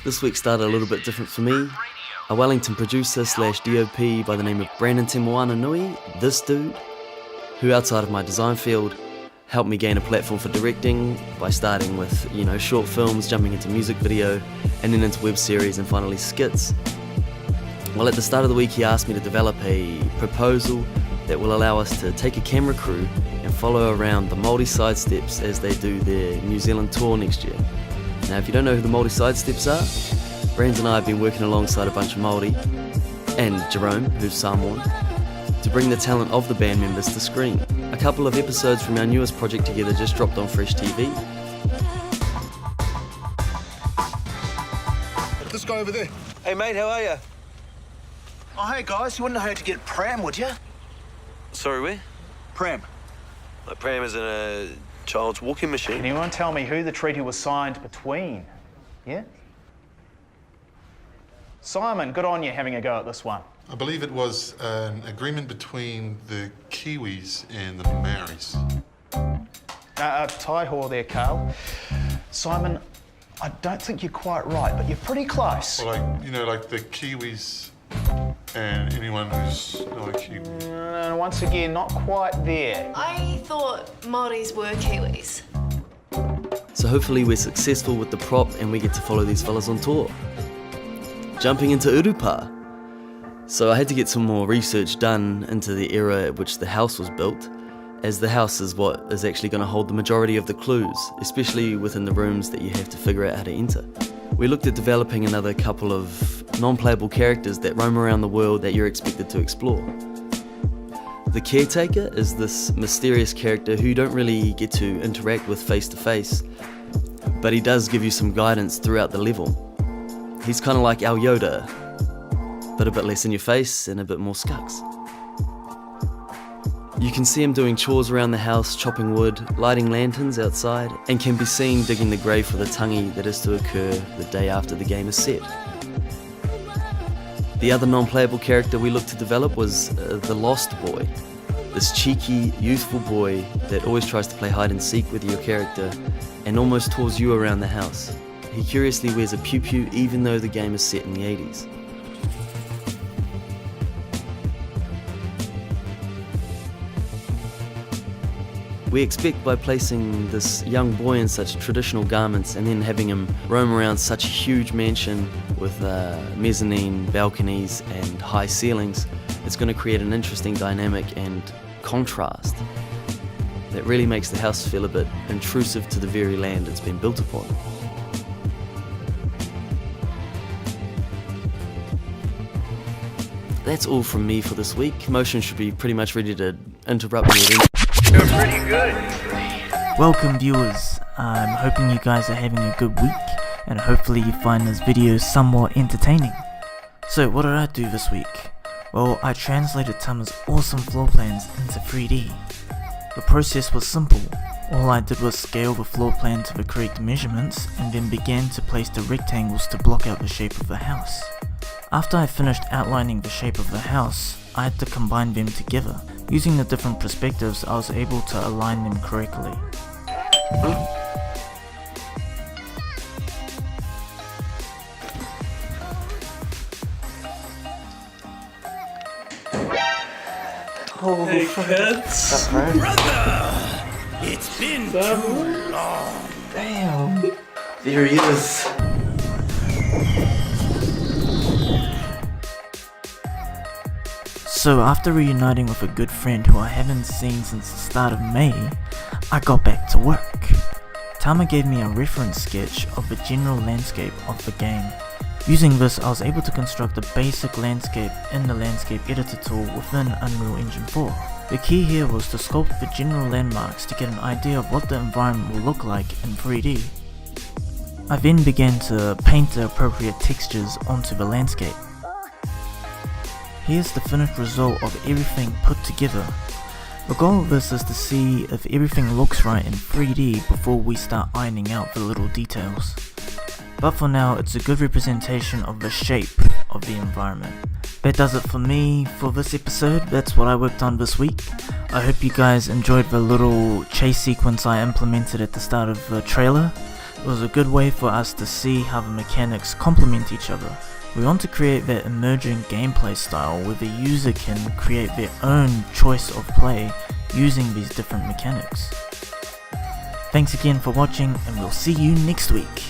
This week started a little bit different for me. A Wellington producer slash DOP by the name of Brandon Temoana Nui, this dude, who outside of my design field helped me gain a platform for directing by starting with, short films, jumping into music video, and then into web series and finally skits. Well, at the start of the week he asked me to develop a proposal that will allow us to take a camera crew and follow around the Māori Sidesteps as they do their New Zealand tour next year. Now, if you don't know who the Māori Sidesteps are, Brands and I have been working alongside a bunch of Māori, and Jerome, who's Samoan, to bring the talent of the band members to screen. A couple of episodes from our newest project together just dropped on Fresh TV. This guy over there. Hey mate, how are you? Oh, hey guys, you wouldn't know how to get pram, would you? Sorry, where? Pram. Like pram is in a child's walking machine. Can anyone tell me who the treaty was signed between? Yeah? Simon, good on you having a go at this one. I believe it was an agreement between the Kiwis and the Maoris. Taiho there, Carl. Simon, I don't think you're quite right, but you're pretty close. Well, like the Kiwis and anyone who's not a Kiwi. Once again, not quite there. I thought Māoris were Kiwis. So hopefully we're successful with the prop and we get to follow these fellas on tour. Jumping into Urupa. So I had to get some more research done into the era at which the house was built, as the house is what is actually going to hold the majority of the clues, especially within the rooms that you have to figure out how to enter. We looked at developing another couple of non-playable characters that roam around the world that you're expected to explore. The caretaker is this mysterious character who you don't really get to interact with face to face, but he does give you some guidance throughout the level. He's kind of like our Yoda, but a bit less in your face and a bit more scucks. You can see him doing chores around the house, chopping wood, lighting lanterns outside, and can be seen digging the grave for the tangi that is to occur the day after the game is set. The other non-playable character we looked to develop was the Lost Boy, this cheeky, youthful boy that always tries to play hide and seek with your character and almost tours you around the house. He curiously wears a pew-pew even though the game is set in the 80s. We expect by placing this young boy in such traditional garments and then having him roam around such a huge mansion with mezzanine, balconies and high ceilings, it's going to create an interesting dynamic and contrast that really makes the house feel a bit intrusive to the very land it's been built upon. That's all from me for this week. Motion should be pretty much ready to interrupt me at any. You're pretty good. Welcome viewers, I'm hoping you guys are having a good week and hopefully you find this video somewhat entertaining. So what did I do this week? Well, I translated Tama's awesome floor plans into 3D. The process was simple. All I did was scale the floor plan to the correct measurements and then began to place the rectangles to block out the shape of the house. After I finished outlining the shape of the house, I had to combine them together. Using the different perspectives, I was able to align them correctly. Hey kids! Brother! It's been too long! Damn! There he is! So after reuniting with a good friend who I haven't seen since the start of May, I got back to work. Tama gave me a reference sketch of the general landscape of the game. Using this, I was able to construct a basic landscape in the landscape editor tool within Unreal Engine 4. The key here was to sculpt the general landmarks to get an idea of what the environment will look like in 3D. I then began to paint the appropriate textures onto the landscape. Here's the finished result of everything put together. The goal of this is to see if everything looks right in 3D before we start ironing out the little details. But for now, it's a good representation of the shape of the environment. That does it for me for this episode. That's what I worked on this week. I hope you guys enjoyed the little chase sequence I implemented at the start of the trailer. was a good way for us to see how the mechanics complement each other. We want to create that emerging gameplay style where the user can create their own choice of play using these different mechanics. Thanks again for watching, and we'll see you next week.